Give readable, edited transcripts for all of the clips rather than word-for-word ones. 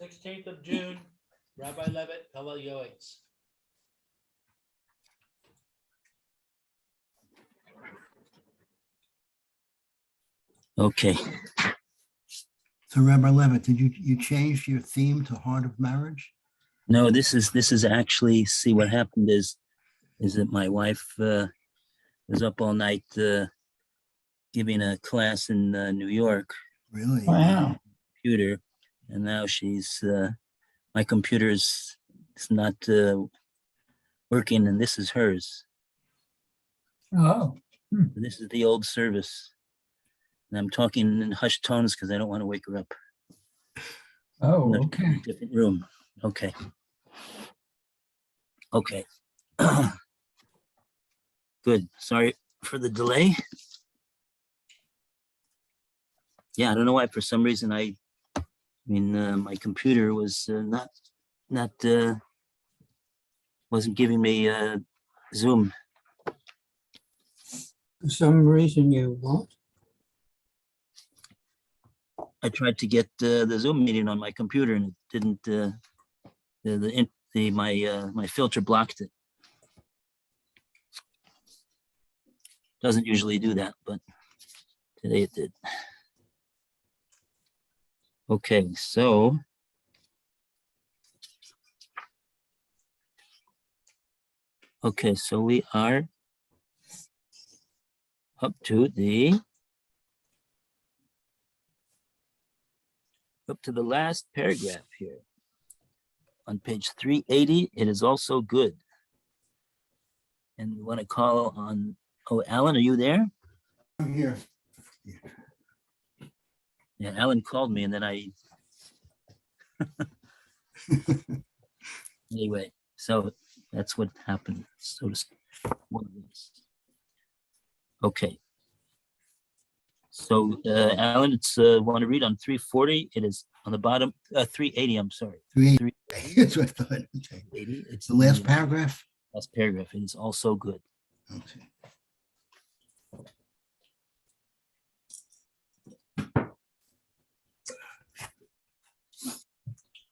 16th of June, Rabbi Levitt, Pele, Yoetz. Okay. So Rabbi Levitt, did you change your theme to Heart of Marriage? No, this is actually, see, what happened is that my wife was up all night giving a class in New York. Really? Wow. Computer, and now she's my computer is not working, and this is hers. Oh, This is the old service, and I'm talking in hushed tones because I don't want to wake her up. oh, No, okay. different room. Okay. Okay. Good. Sorry for the delay. Yeah, I don't know why. For some reason, my computer was not wasn't giving me Zoom. For some reason you what? I tried to get the Zoom meeting on my computer, and it didn't. My filter blocked it. Doesn't usually do that, but today it did. Okay, so we are up to the last paragraph here. On page 380, it is also good. And we want to call on, oh, Alan, are you there? I'm here. Yeah, Alan called me, and then anyway, so that's what happened. So to speak. Okay. So Alan, it's want to read on 340. It is on the bottom, 380. I'm sorry. 380. That's what I thought. Okay. 380. It's The last paragraph? last paragraph. It is also good. Okay.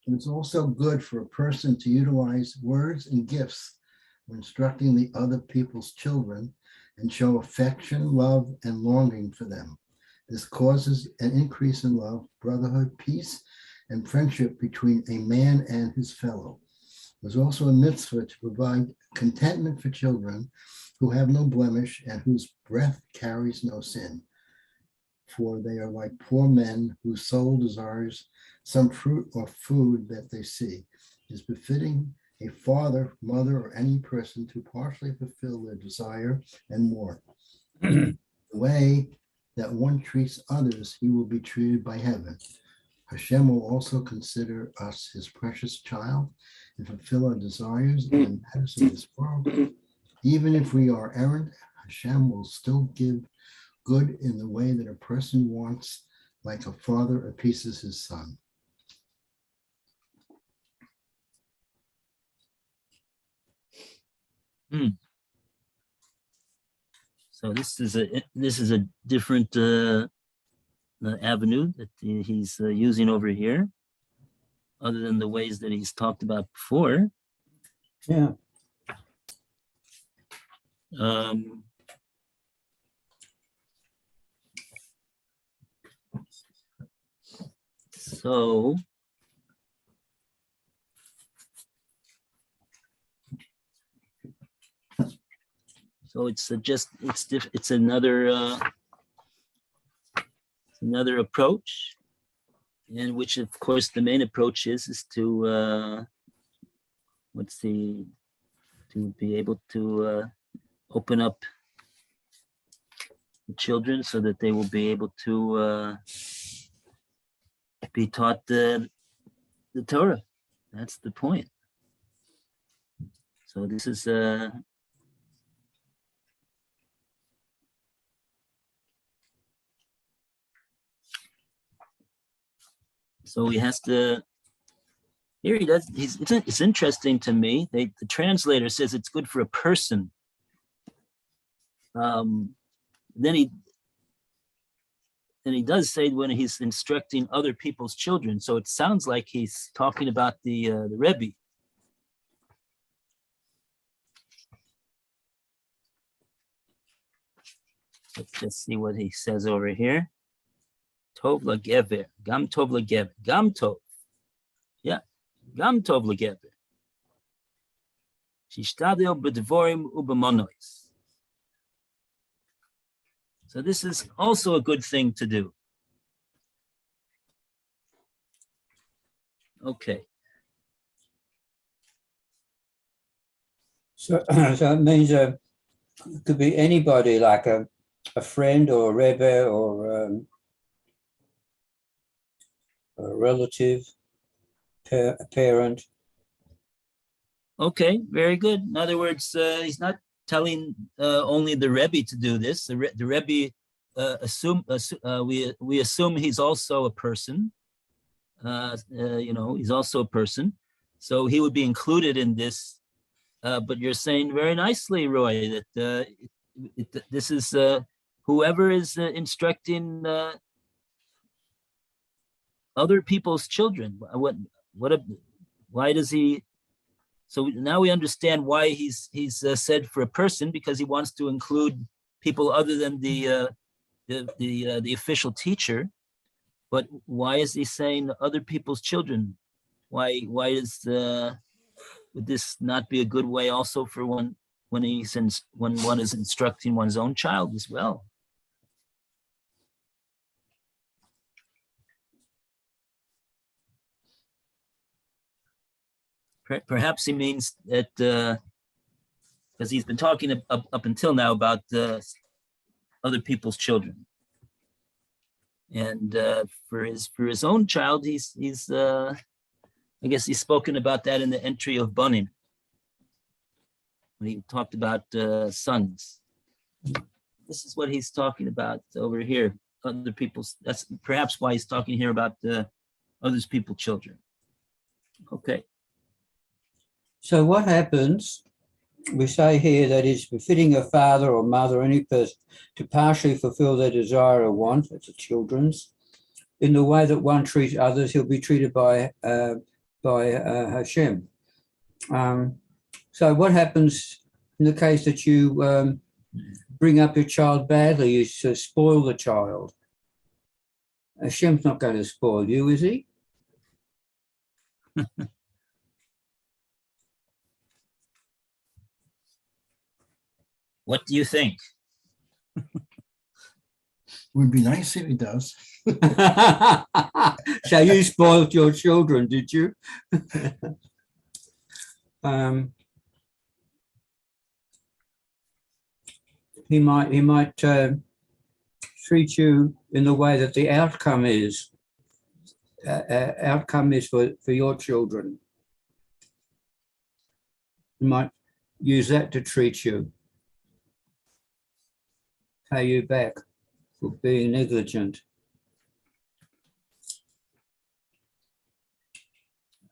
And it's also good for a person to utilize words and gifts when instructing the other people's children and show affection, love, and longing for them. This causes an increase in love, brotherhood, peace, and friendship between a man and his fellow. There's also a mitzvah to provide contentment for children who have no blemish and whose breath carries no sin. For they are like poor men whose soul desires some fruit or food that they see. It is befitting a father, mother, or any person to partially fulfill their desire and more. The way that one treats others, he will be treated by heaven. Hashem will also consider us his precious child and fulfill our desires in the matters of this world. Even if we are errant, Hashem will still give good in the way that a person wants, like a father appeases his son. So this is a different avenue that he's using over here, other than the ways that he's talked about before. Yeah. So it's another approach, in which of course the main approach is to to be able to open up the children so that they will be able to be taught the Torah. That's the point. So this is so he has to. Here he does. It's interesting to me. The translator says it's good for a person. Then and he does say when he's instructing other people's children. So it sounds like he's talking about the Rebbe. Let's just see what he says over here. Tov lagever, gam tov lagever, gam tov. Yeah, gam tov lagever. Shishtadil b'dvorim u'b'monois. So this is also a good thing to do. Okay. So, so it means it could be anybody, like a friend or a rebbe or a relative, a parent. Okay, very good. In other words, he's not telling only the Rebbe to do this. The Rebbe we assume he's also a person. He's also a person, so he would be included in this. But you're saying very nicely, Roy, that this is whoever is instructing other people's children. Why does he? So now we understand why he's said for a person, because he wants to include people other than the official teacher. But why is he saying other people's children? Why would this not be a good way also for when one is instructing one's own child as well? Perhaps he means that because he's been talking up until now about other people's children, and for his own child, he's I guess he's spoken about that in the entry of Banim when he talked about sons. This is what he's talking about over here. Other people's. That's perhaps why he's talking here about others people's children. Okay. So what happens, we say here that it's befitting a father or mother, any person, to partially fulfill their desire or want, that's the children's, in the way that one treats others, he'll be treated by Hashem. So what happens in the case that you bring up your child badly, you spoil the child? Hashem's not going to spoil you, is he? What do you think? Would be nice if he does. So you spoiled your children, did you? He might treat you in the way that the outcome is. Outcome is for your children. He might use that to treat you. Pay you back for being negligent.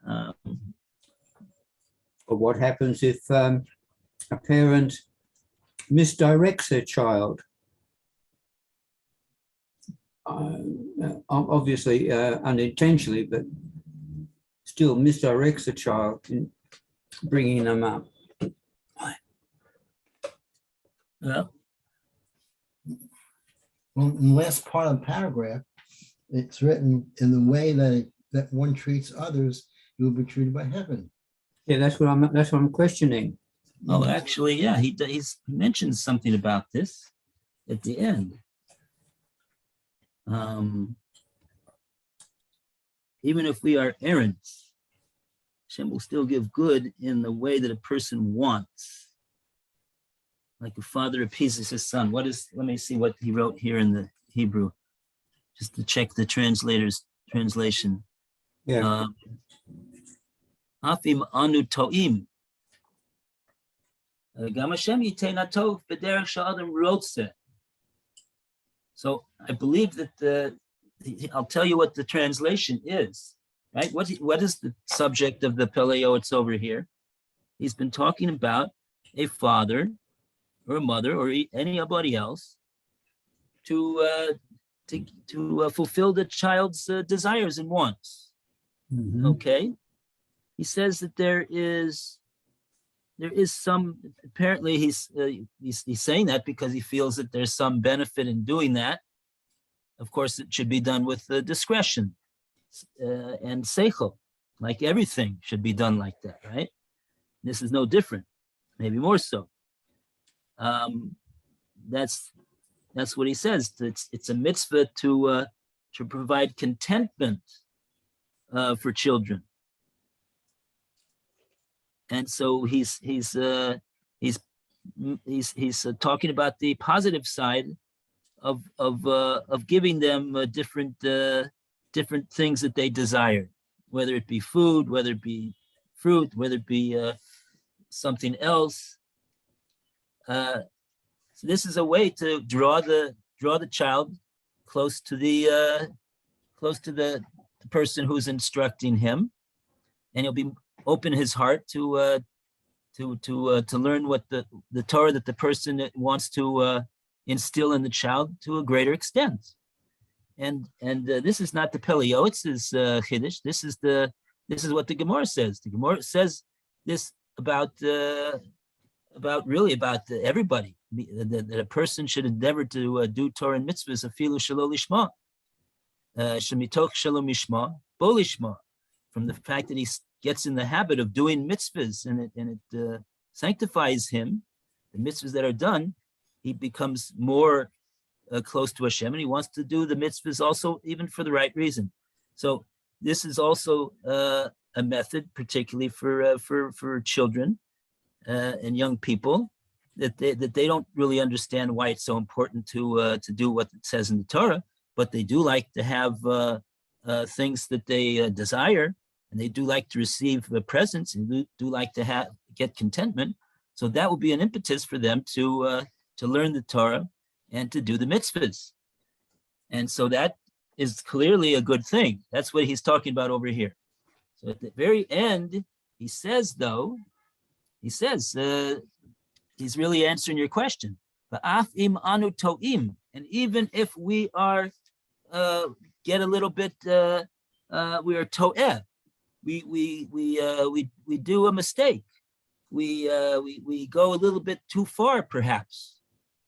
Or what happens if a parent misdirects their child? Obviously unintentionally, but still misdirects the child in bringing them up. Yeah. Well, in the last part of the paragraph, it's written in the way that one treats others, you will be treated by heaven. Yeah, that's what I'm questioning. Oh, actually, yeah, he mentions something about this at the end. Even if we are errants, Hashem will still give good in the way that a person wants. Like a father appeases his son. Let me see what he wrote here in the Hebrew, just to check the translator's translation. Yeah. Afim anu to'im. Gam Hashem yitein hatov b'derech she'adam rotzeh. So I believe that I'll tell you what the translation is, right? What is the subject of the Pele Yoetz over here? He's been talking about a father or a mother or anybody else to to fulfill the child's desires and wants. Mhm. Okay, he says that there is some. Apparently, he's saying that because he feels that there's some benefit in doing that. Of course, it should be done with discretion and seichel, like everything should be done like that, right? This is no different, maybe more so. That's what he says. It's a mitzvah to provide contentment for children, and so he's talking about the positive side of giving them different things that they desire, whether it be food, whether it be fruit, whether it be something else. So this is a way to draw the child close to the person who's instructing him, and he'll be open his heart to learn what the Torah that the person wants to instill in the child to a greater extent. And this is not the Pele Yoetz's chiddush. This is what the Gemara says. The Gemara says this about everybody, that a person should endeavor to do Torah and mitzvahs afilu shelo lishma, shemitoch shelo mishma bo lishma, from the fact that he gets in the habit of doing mitzvahs and it sanctifies him. The mitzvahs that are done, he becomes more close to Hashem, and he wants to do the mitzvahs also even for the right reason. So this is also a method, particularly for children and young people, that they don't really understand why it's so important to do what it says in the Torah, but they do like to have things that they desire, and they do like to receive presents, and do like to get contentment. So that will be an impetus for them to learn the Torah and to do the mitzvahs. And so that is clearly a good thing. That's what he's talking about over here. So at the very end, he says, he's really answering your question. And even if we are get a little bit, we are to'eh, we do a mistake. We go a little bit too far, perhaps,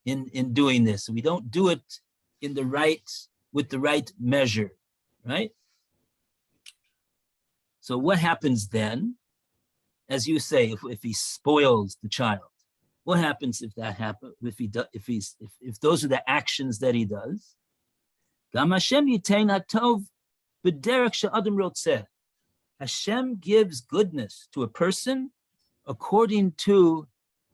in doing this. We don't do it with the right measure, right? So what happens then? As you say, if he spoils the child, what happens if that happens? If those are the actions that he does? Hashem gives goodness to a person according to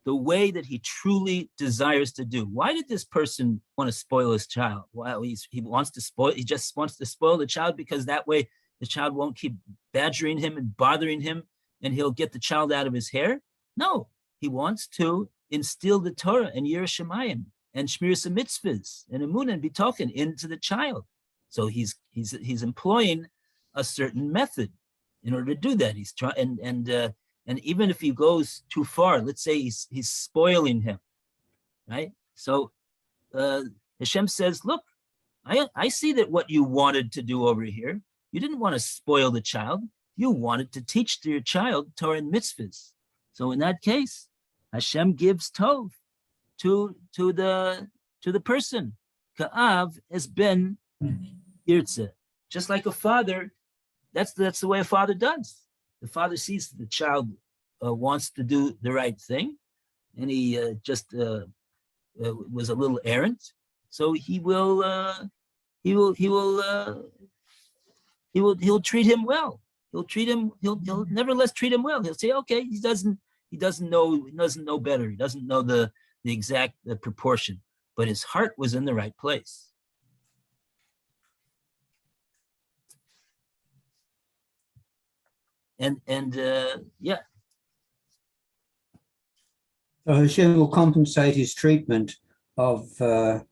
the way that he truly desires to do. Why did this person want to spoil his child? Well, he just wants to spoil the child because that way the child won't keep badgering him and bothering him, and he'll get the child out of his hair? No, he wants to instill the Torah and Yiras Shamayim and Shmiras HaMitzvahs and Emunah and Bitochen into the child. So he's employing a certain method in order to do that. He's trying, and even if he goes too far, let's say he's spoiling him, right? So Hashem says, look, I see that what you wanted to do over here, you didn't want to spoil the child. You wanted to teach to your child Torah and mitzvahs. So in that case, Hashem gives tov to the person. Ka'av has been yirtzeh. Just like a father, that's the way a father does. The father sees the child wants to do the right thing, and he just was a little errant. So he'll treat him well. He'll nevertheless treat him well. He'll say, okay, he doesn't know better. He doesn't know the exact proportion, but his heart was in the right place. And yeah. So Hashem will compensate his treatment of the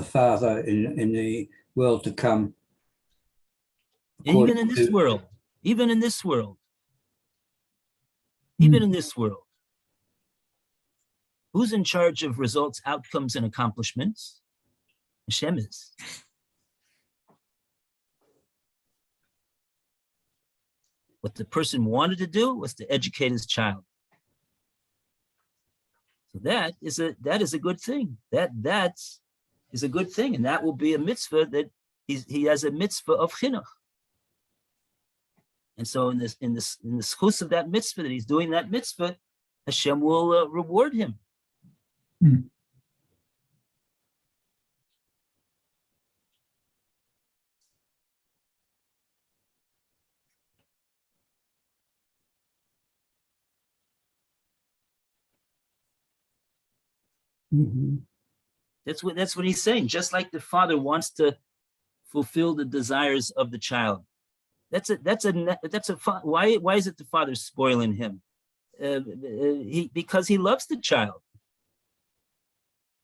father in the world to come. And even in this world, who's in charge of results, outcomes, and accomplishments? Hashem is. What the person wanted to do was to educate his child. So that is a good thing. That is a good thing, and that will be a mitzvah that he has a mitzvah of chinuch. And so in the schus of that mitzvah, that he's doing that mitzvah, Hashem will reward him. Mhm. That's what he's saying. Just like the father wants to fulfill the desires of the child. Why is it the father spoiling him? Because he loves the child.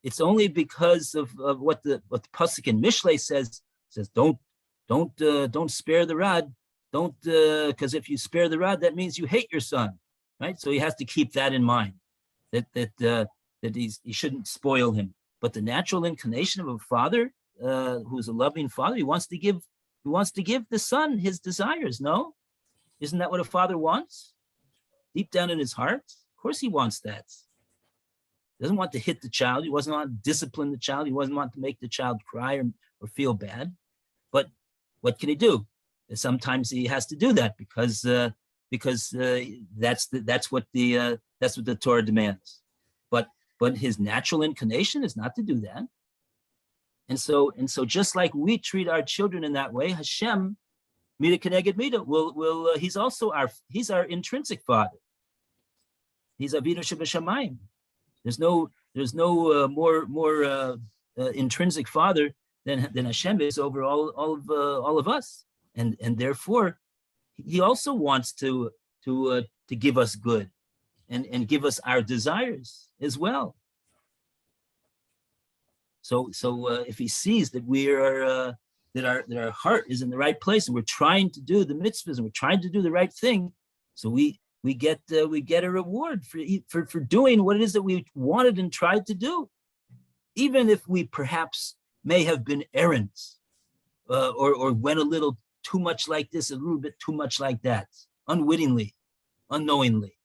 It's only because of what the pasuk in Mishlei says don't spare the rod, because if you spare the rod, that means you hate your son, right? So he has to keep that in mind, that he shouldn't spoil him. But the natural inclination of a father, who's a loving father, he wants to give the son his desires. No, isn't that what a father wants? Deep down in his heart, of course he wants that. He doesn't want to hit the child. He doesn't want to discipline the child. He doesn't want to make the child cry or feel bad. But what can he do? Sometimes he has to do that because that's what the Torah demands. But his natural inclination is not to do that. And so just like we treat our children in that way, Hashem, Mida Keneged Mida, will he's our intrinsic father. He's Avinu Shebashamayim. There's no more intrinsic father than Hashem is over all of us, and therefore he also wants to give us good and give us our desires as well. So if he sees that we are that our heart is in the right place and we're trying to do the mitzvahs and we're trying to do the right thing, so we get a reward for doing what it is that we wanted and tried to do, even if we perhaps may have been errant or went a little too much like this, a little bit too much like that, unwittingly, unknowingly.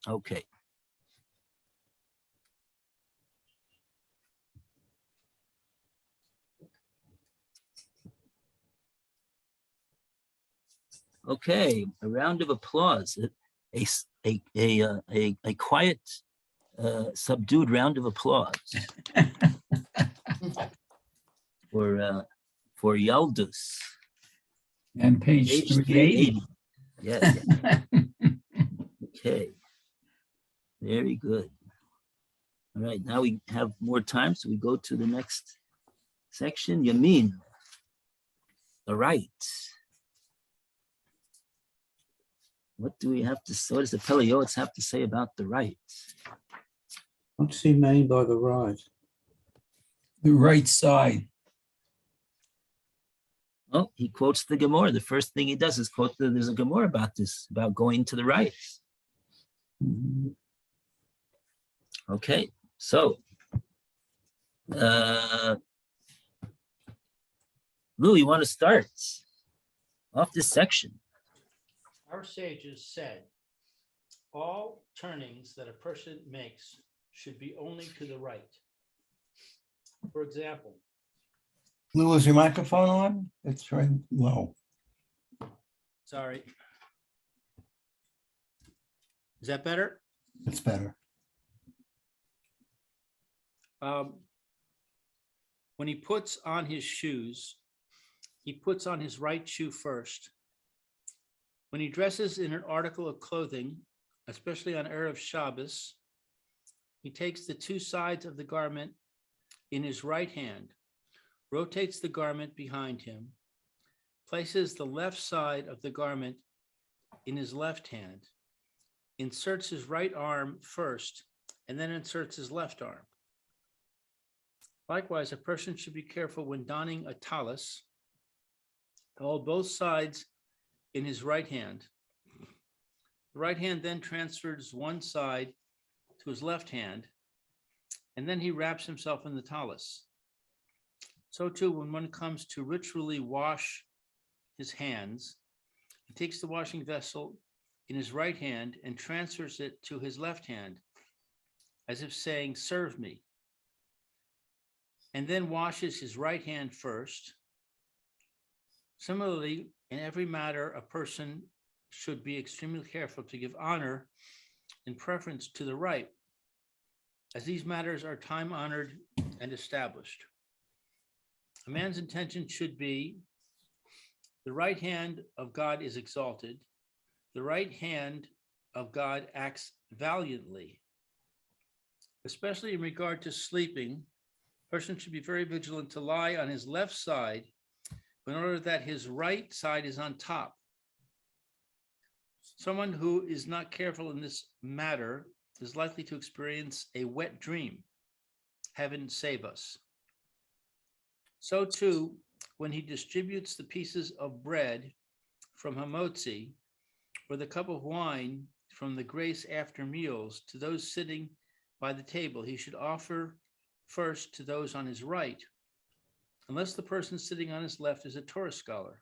Okay. Okay, a round of applause. A quiet, subdued round of applause for Yaldus. And page 380. Yes. Okay. Very good. All right, now we have more time, so we go to the next section. Yamin, the right. What do we have to say? What does the Pele Yoetz have to say about the right? What does he mean by the right? The right side. Oh, he quotes the Gemara. The first thing he does is quote there's a Gemara about this, about going to the right. Mhm. Okay, so Lou, you want to start off this section? Our sages said, all turnings that a person makes should be only to the right. For example, Lou, is your microphone on? It's very low. sorry. Is that better? It's better. When he puts on his shoes, he puts on his right shoe first. When he dresses in an article of clothing, especially on Erev Shabbos, he takes the two sides of the garment in his right hand, rotates the garment behind him, places the left side of the garment in his left hand, inserts his right arm first, and then inserts his left arm. Likewise, a person should be careful when donning a tallis to hold both sides in his right hand. The right hand then transfers one side to his left hand, and then he wraps himself in the tallis. So too, when one comes to ritually wash his hands, he takes the washing vessel in his right hand and transfers it to his left hand, as if saying, "Serve me," and then washes his right hand first. Similarly, in every matter, a person should be extremely careful to give honor and preference to the right, as these matters are time-honored and established. A man's intention should be, the right hand of God is exalted, the right hand of God acts valiantly. Especially in regard to sleeping, a person should be very vigilant to lie on his left side in order that his right side is on top. Someone who is not careful in this matter is likely to experience a wet dream. Heaven save us. So too, when he distributes the pieces of bread from hamotzi, or the cup of wine from the grace after meals to those sitting by the table, he should offer first to those on his right, unless the person sitting on his left is a Torah scholar.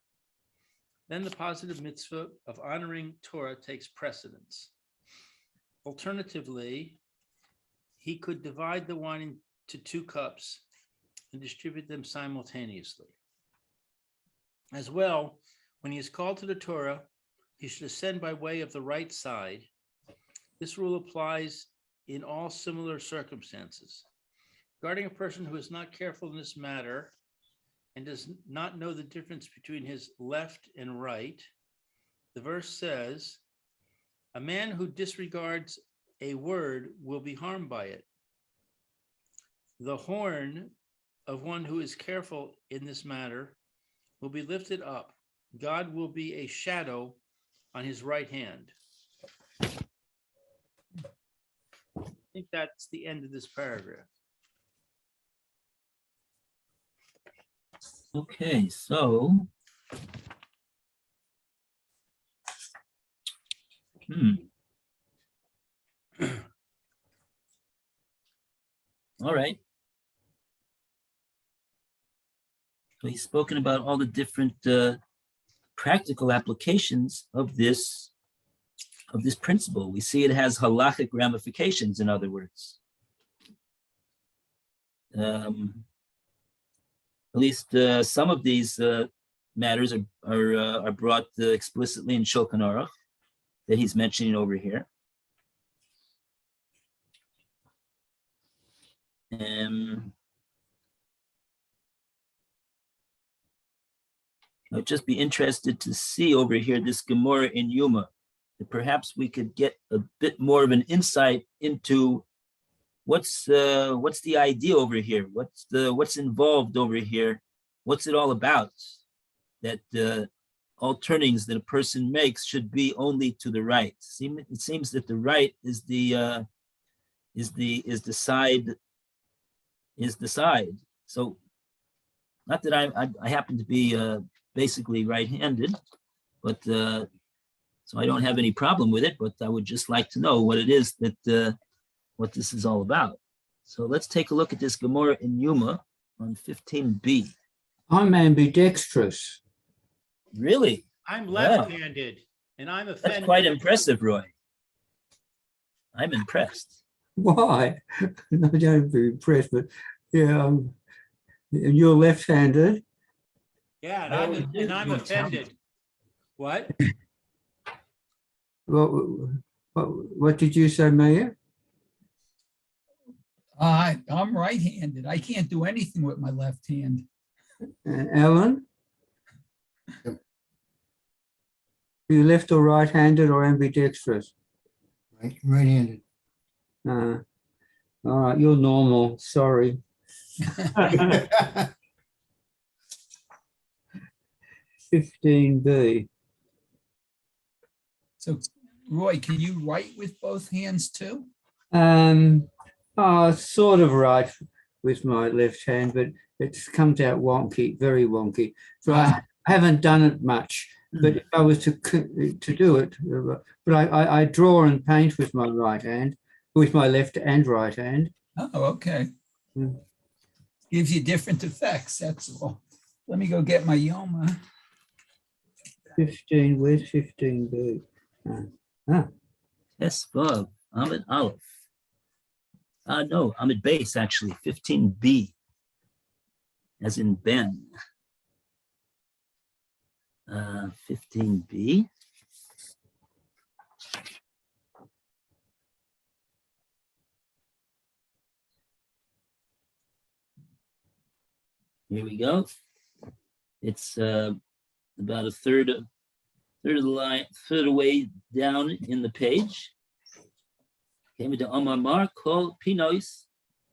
Then the positive mitzvah of honoring Torah takes precedence. Alternatively, he could divide the wine into 2 cups and distribute them simultaneously. As well, when he is called to the Torah, he should ascend by way of the right side. This rule applies in all similar circumstances. Regarding a person who is not careful in this matter and does not know the difference between his left and right, the verse says, "A man who disregards a word will be harmed by it. The horn of one who is careful in this matter will be lifted up. God will be a shadow on his right hand." I think that's the end of this paragraph. Okay, so. All right. So he's spoken about all the different practical applications of this principle. We see it has halachic ramifications, in other words. At least some of these matters are brought explicitly in Shulchan Aruch that he's mentioning over here. I'd just be interested to see over here this Gemara in Yuma, that perhaps we could get a bit more of an insight into what's the idea over here, what's involved over here, what's it all about, that all turnings that a person makes should be only to the right. It seems that the right is the side. So, not that I happen to be basically right-handed, but so I don't have any problem with it. But I would just like to know what it is that what this is all about. So let's take a look at this Gemara in Yuma on 15b. I'm ambidextrous. Really? I'm left-handed, and I'm offended. That's quite impressive, Roy. I'm impressed. Why? I don't be impressed, but yeah, and you're left-handed. Yeah, and I'm offended. What? What did you say, Mayor? I'm right-handed. I can't do anything with my left hand. And Alan? Yep. Are you left or right-handed or ambidextrous? Right-handed. All right, you're normal. Sorry. 15b. So, Roy, can you write with both hands too? Sort of right with my left hand, but it comes out wonky, very wonky. So I haven't done it much. But if I was to do it, but I draw and paint with my right hand, with my left and right hand. Oh, okay. Gives you different effects, that's all. Let me go get my Yoma. 15, where's 15B? Yes, Vav, Ahmed Aleph. No, Ahmed Base, actually, 15B, as in Ben. 15B. Here we go. It's about a third of the line, third away down in the page. Came to Omar Kol Pinois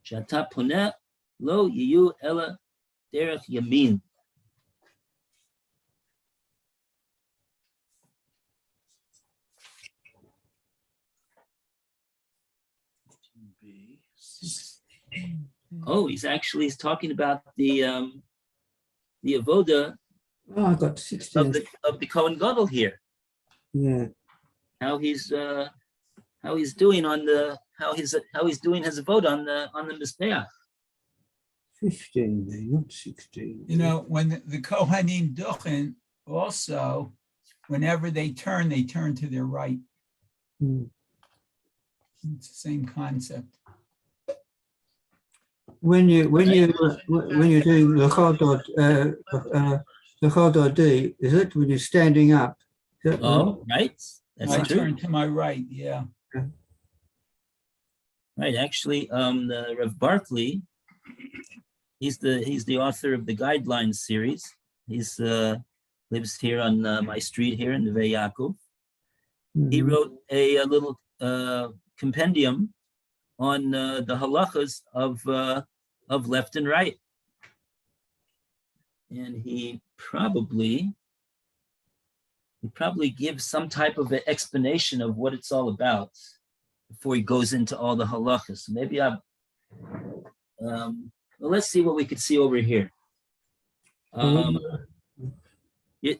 Shata Poneh Lo Yiyu Ella Derech Yamin. Oh, he's talking about the avoda Oh, I got 16. of the Kohen Gadol here. Yeah. How he's doing on the how he's doing his avoda on the Mizbeach. 15B, not 16. You know, when the Kohanim duchen, also, whenever they turn to their right. Hmm. It's the same concept. When you're doing the Chodod D, is it when you're standing up? Is that Oh, right. That's I true. turn to my right, yeah. Right. Actually, the Rev Barkley, he's the author of the Guidelines series. He's lives here on my street here in Neve Yaakov. He wrote a little compendium on the halachas of left and right, and he probably gives some type of an explanation of what it's all about before he goes into all the halachas. Maybe well, let's see what we could see over here.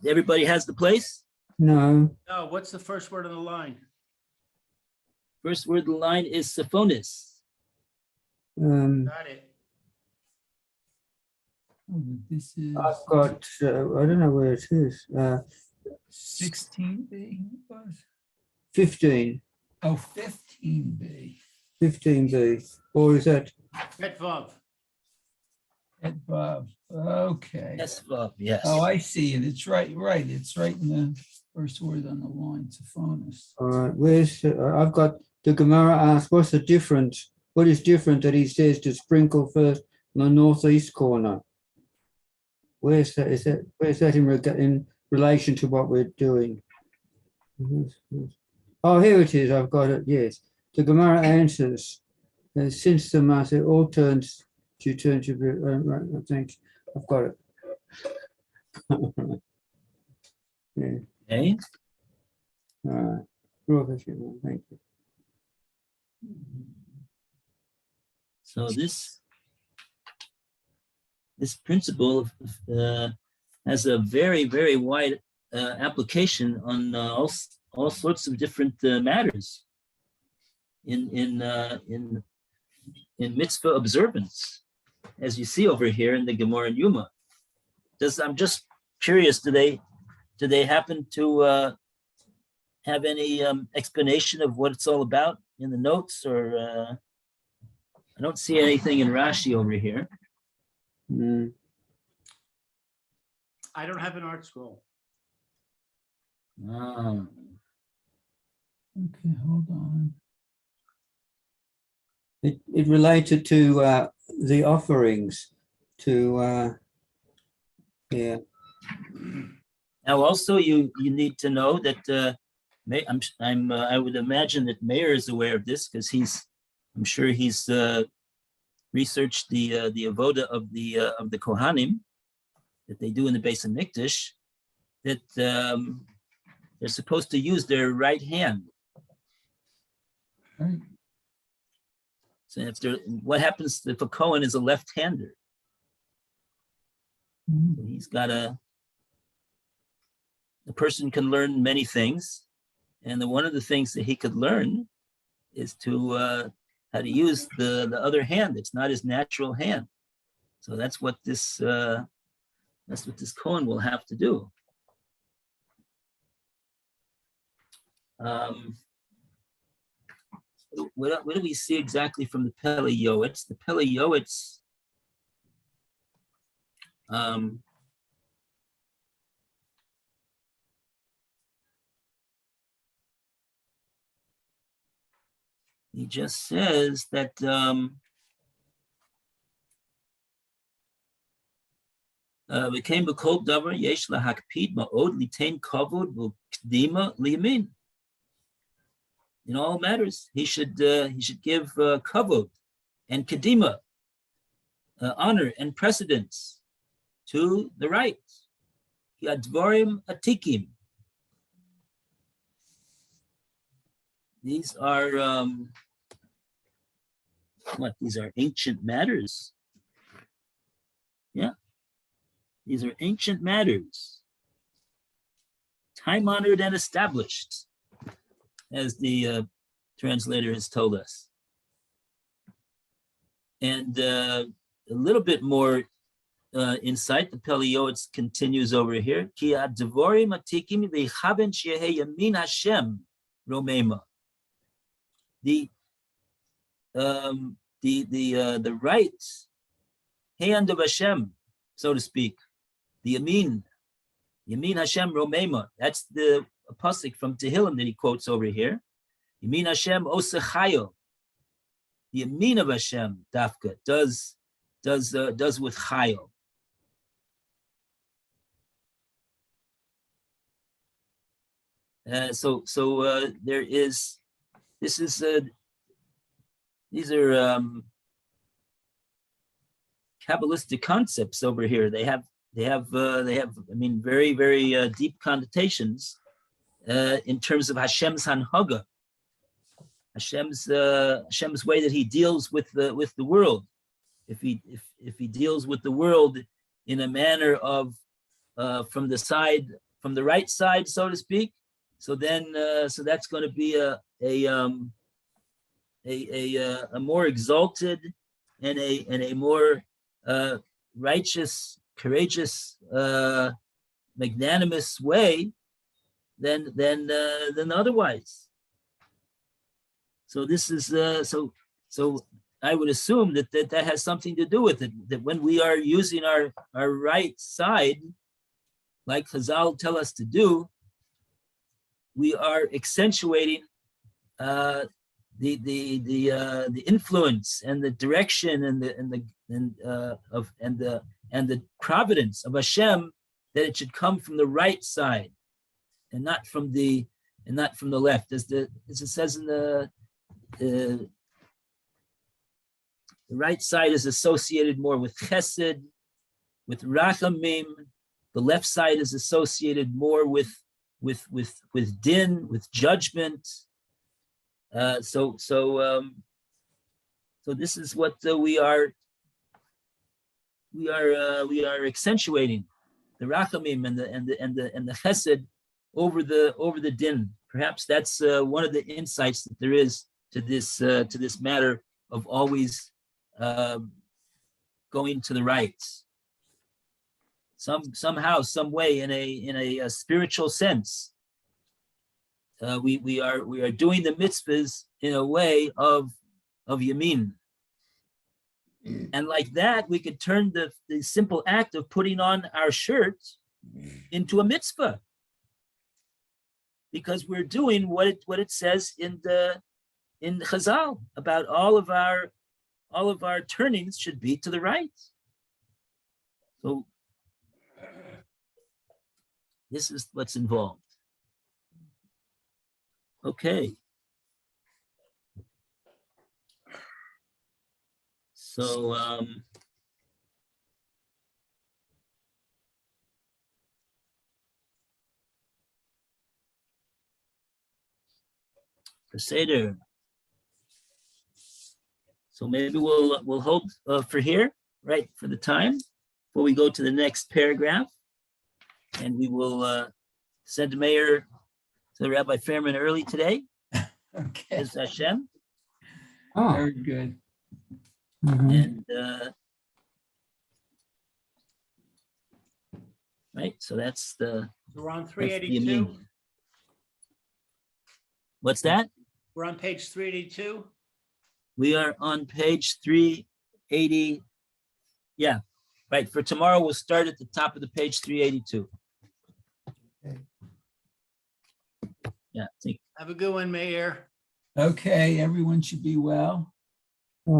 Everybody has the place? No. No, what's the first word on the line? First word of the line is Sephonis. Got it. Oh, this is I've got, I don't know where it is. 16B. 15. Oh, 15B. 15B. Or is that? Bet Vav. At Bob. Okay. Yes, Bob, yes. Oh, I see it. It's right. It's right in the first word on the line. Sephonis. All right. Where's, I've got, the Gemara asks, what's the difference? What is different that he says to sprinkle first on the northeast corner? Where's that? Where's that in relation to what we're doing? Oh, here it is. I've got it. Yes. The Gemara answers, since the Maser all turns to turn to, right, I think I've got it. Yeah. Okay. All right. Thank you. So this principle has a very, very wide application on all sorts of different matters in mitzvah observance, as you see over here in the Gemara and Yuma. I'm just curious, do they happen to have any explanation of what it's all about in the notes, or I don't see anything in Rashi over here. I don't have an art scroll. Oh. Okay, hold on. It related to the offerings to yeah. Now, also, you need to know that I would imagine that Meir is aware of this, because I'm sure he's researched the avoda of the Kohanim that they do in the Beis Hamikdash, that they're supposed to use their right hand. Right. So what happens if a Kohen is a left-hander? He's got the person can learn many things, and one of the things that he could learn is to how to use the other hand. It's not his natural hand. So that's what this Kohen will have to do. What do we see exactly from the Pele Yoetz? The Pele Yoetz, he just says that became a cold davar yesh lahakpid ma'od litain kavod v'kdima liyamin. In all matters, he should give kavod and kedima, honor and precedence to the right. Yadvarim atikim. These are what? These are ancient matters. Yeah, these are ancient matters, time-honored and established, as the translator has told us. And a little bit more insight, the Pele Yoetz continues over here. Ki advorim atikim v'chaven shehe yamin Hashem romema. The right hand of Hashem, so to speak, the yamin Hashem romema. That's the pasuk from Tehillim that he quotes over here. Yamin Hashem osechayo. The yamin of Hashem dafka does with chayo. There is. This is. These are Kabbalistic concepts over here. They have. I mean, very, very deep connotations in terms of Hashem's hanhaga, Hashem's way that He deals with the world. If he deals with the world in a manner of from the right side, so to speak, so that's going to be a more exalted and a more righteous, courageous, magnanimous way than otherwise. So this is so I would assume that has something to do with it, that when we are using our right side, like Chazal tell us to do, we are accentuating the influence and the direction and the providence of Hashem, that it should come from the right side and not from the left, as it says in the right side is associated more with chesed, with rachamim. The left side is associated more with din, with judgment. So this is what we are accentuating, the rachamim and the chesed over the din. Perhaps that's one of the insights that there is to this matter of always going to the right. Somehow, some way, in a spiritual sense, we are doing the mitzvahs in a way of yamin, and like that we could turn the simple act of putting on our shirt into a mitzvah, because we're doing what it says in Chazal about all of our turnings should be to the right. So this is what's involved. Okay. So the Seder. So maybe we'll hold for here, right, for the time, before we go to the next paragraph, and we will send Mayor to Rabbi Fairman early today. Okay, As Hashem, Oh, very good. mhm. and right? So that's the, We're on that's the 382. amendment. What's that? We're on page 382. We are on page 380. Yeah, right. For tomorrow, we'll start at the top of the page 382. Okay. Yeah, I think Have a good one, Mayor. Okay, everyone should be well.